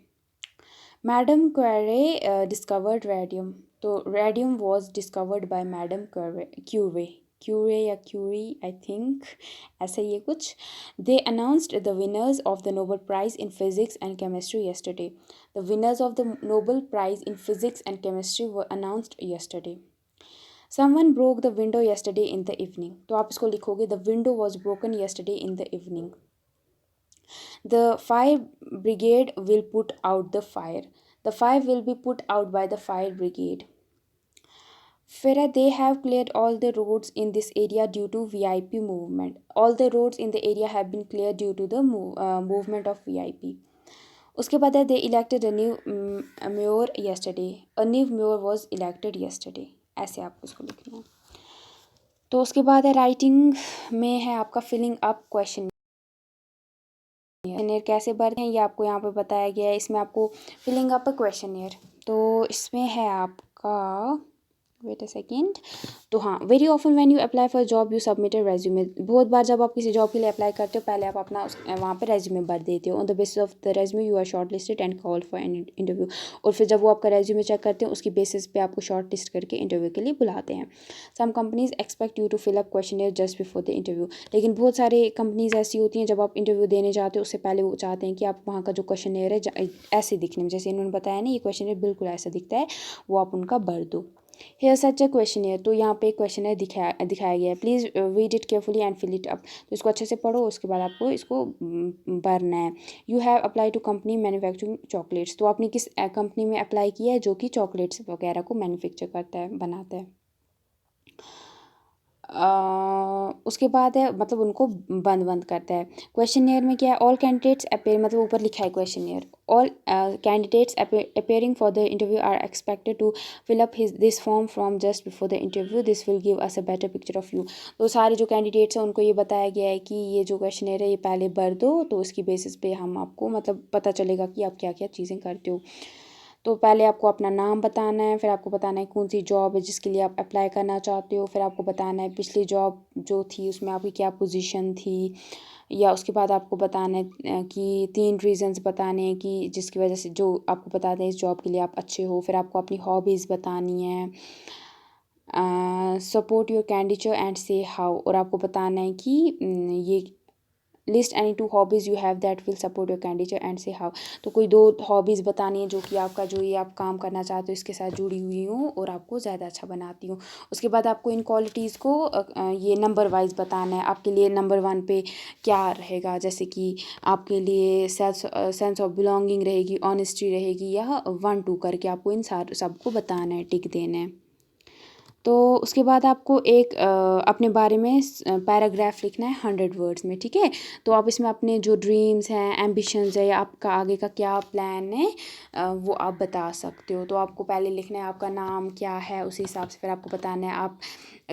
Madam Curie discovered radium, तो radium was discovered by madam Curie, Curie या Curie I think, ऐसा ही है कुछ। They announced the winners of the Nobel prize in physics and chemistry yesterday, the winners of the Nobel prize in physics and chemistry were announced yesterday। Someone broke the window yesterday in the evening, तो आप इसको लिखोगे the window was broken yesterday in the evening। The fire brigade will put out the fire, the fire will be put out by the fire brigade। फिर है they have cleared all the roads in this area due to VIP movement, all the roads in the area have been cleared due to the movement of VIP। उसके बाद है they elected a new mayor yesterday, a new mayor was elected yesterday, ऐसे आपको इसको लिखना है। तो उसके बाद है राइटिंग में है आपका फिलिंग अप क्वेश्चन कैसे भरते हैं ये आपको यहाँ पे बताया गया है। इसमें आपको फिलिंग अप अ क्वेश्चनियर, तो इसमें है आपका वेट अ सेकेंड। तो हाँ, very often when you apply for job you submit a resume, बहुत बार जब आप किसी जॉब के लिए अप्लाई करते हो पहले आप अपना वहाँ पे रेज्यूमे भर देते हो। On the basis of the resume you are short listed and called for an interview, और फिर जब वो आपका रेज्यूमे चेक करते हैं उसकी बेसिस पे आपको शॉर्ट लिस्ट करके इंटरव्यू के लिए बुलाते हैं। Some companies expect you to fill up questionnaire just before the interview, लेकिन बहुत सारे कंपनीज ऐसी होती हैं जब आप इंटरव्यू देने जाते हो उससे पहले वो चाहते हैं कि आप वहाँ का जो क्वेश्चनियर है ऐसे दिखने में, जैसे इन्होंने बताया ना ये क्वेश्चनियर बिल्कुल ऐसा दिखता है, वो आप उनका भर दो। हेयर सच अ क्वेश्चनियर, तो यहाँ पे क्वेश्चनियर दिखाया गया है, please read it carefully and fill it up, तो इसको अच्छे से पढ़ो उसके बाद आपको इसको भरना है। You have apply to company manufacturing chocolates, तो आपने किस कंपनी में अप्लाई किया है जो कि चॉकलेट्स वगैरह को मैन्युफैक्चर करता है, बनाता है। उसके बाद है मतलब उनको बंद करता है। क्वेश्चनियर में क्या है, ऑल कैंडिडेट्स अपेयर, मतलब ऊपर लिखा है questionnaire, all candidates appearing for the interview are expected to fill up this form from just before the interview, this will give us a better picture of you, तो सारे जो candidates हैं उनको ये बताया गया है कि ये जो क्वेश्चनियर है ये पहले भर दो, तो उसकी बेसिस पे हम आपको मतलब पता चलेगा कि आप क्या क्या चीज़ें करते हो। तो पहले आपको अपना नाम बताना है, फिर आपको बताना है कौन सी जॉब है जिसके लिए आप अप्लाई करना चाहते हो, फिर आपको बताना है पिछली जॉब जो थी उसमें आपकी क्या पोजीशन थी, या उसके बाद आपको बताना है कि 3 रीज़न्स बताने हैं कि जिसकी वजह से जो आपको बताते हैं इस जॉब के लिए आप अच्छे हो। फिर आपको अपनी हॉबीज़ बतानी है, सपोर्ट योर कैंडिडेचर एंड से हाउ, और आपको बताना है कि ये list any 2 hobbies you have that will support your candidate and से हाउ। तो कोई 2 हॉबीज़ बतानी है जो कि आपका जो ये आप काम करना चाहते हो इसके साथ जुड़ी हुई हो और आपको ज़्यादा अच्छा बनाती हो। उसके बाद आपको इन क्वालिटीज़ को ये नंबर वाइज़ बताना है। आपके लिए नंबर 1 पे क्या रहेगा, जैसे कि आपके लिए सेंस ऑफ बिलॉन्गिंग रहेगी, ऑनेस्टी रहेगी, या 1 2 करके आपको इन सबको बताना है, टिक देना है। तो उसके बाद आपको एक अपने बारे में पैराग्राफ लिखना है 100 वर्ड्स में, ठीक है। तो आप इसमें अपने जो ड्रीम्स हैं, एम्बिशंस है, या आपका आगे का क्या प्लान है वो आप बता सकते हो। तो आपको पहले लिखना है आपका नाम क्या है, उसी हिसाब से फिर आपको बताना है आप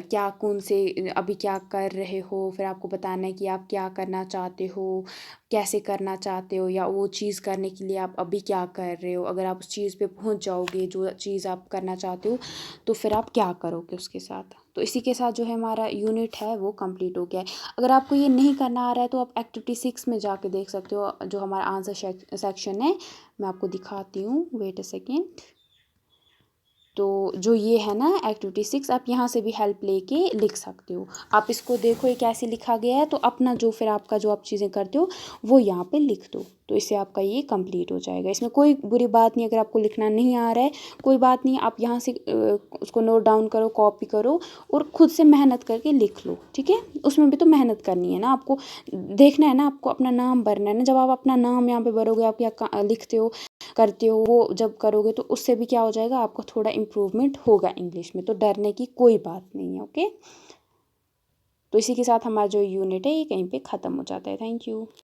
क्या कौन से अभी क्या कर रहे हो, फिर आपको बताना है कि आप क्या करना चाहते हो, कैसे करना चाहते हो, या वो चीज़ करने के लिए आप अभी क्या कर रहे हो। अगर आप उस चीज़ पे पहुंच जाओगे जो चीज़ आप करना चाहते हो, तो फिर आप क्या करोगे उसके साथ। तो इसी के साथ जो है हमारा यूनिट है वो कंप्लीट हो गया है। अगर आपको ये नहीं करना आ रहा है तो आप एक्टिविटी 6 में जाके देख सकते हो, जो हमारा आंसर सेक्शन है। मैं आपको दिखाती हूँ, वेट अ सेकेंड। तो जो ये है ना एक्टिविटी 6, आप यहाँ से भी हेल्प लेके लिख सकते हो। आप इसको देखो ये कैसे लिखा गया है, तो अपना जो फिर आपका जो आप चीज़ें करते हो वो यहाँ पे लिख दो, तो इससे आपका ये कंप्लीट हो जाएगा। इसमें कोई बुरी बात नहीं, अगर आपको लिखना नहीं आ रहा है कोई बात नहीं, आप यहाँ से उसको नोट डाउन करो, कॉपी करो और खुद से मेहनत करके लिख लो, ठीक है। उसमें भी तो मेहनत करनी है ना, आपको देखना है ना, आपको अपना नाम भरना है ना। जब आप अपना नाम यहाँ पे भरोगे, आप क्या लिखते हो करते हो, वो जब करोगे तो उससे भी क्या हो जाएगा, आपका थोड़ा इम्प्रूवमेंट होगा इंग्लिश में। तो डरने की कोई बात नहीं है, ओके। तो इसी के साथ हमारा जो यूनिट है ये कहीं पे ख़त्म हो जाता है। Thank you.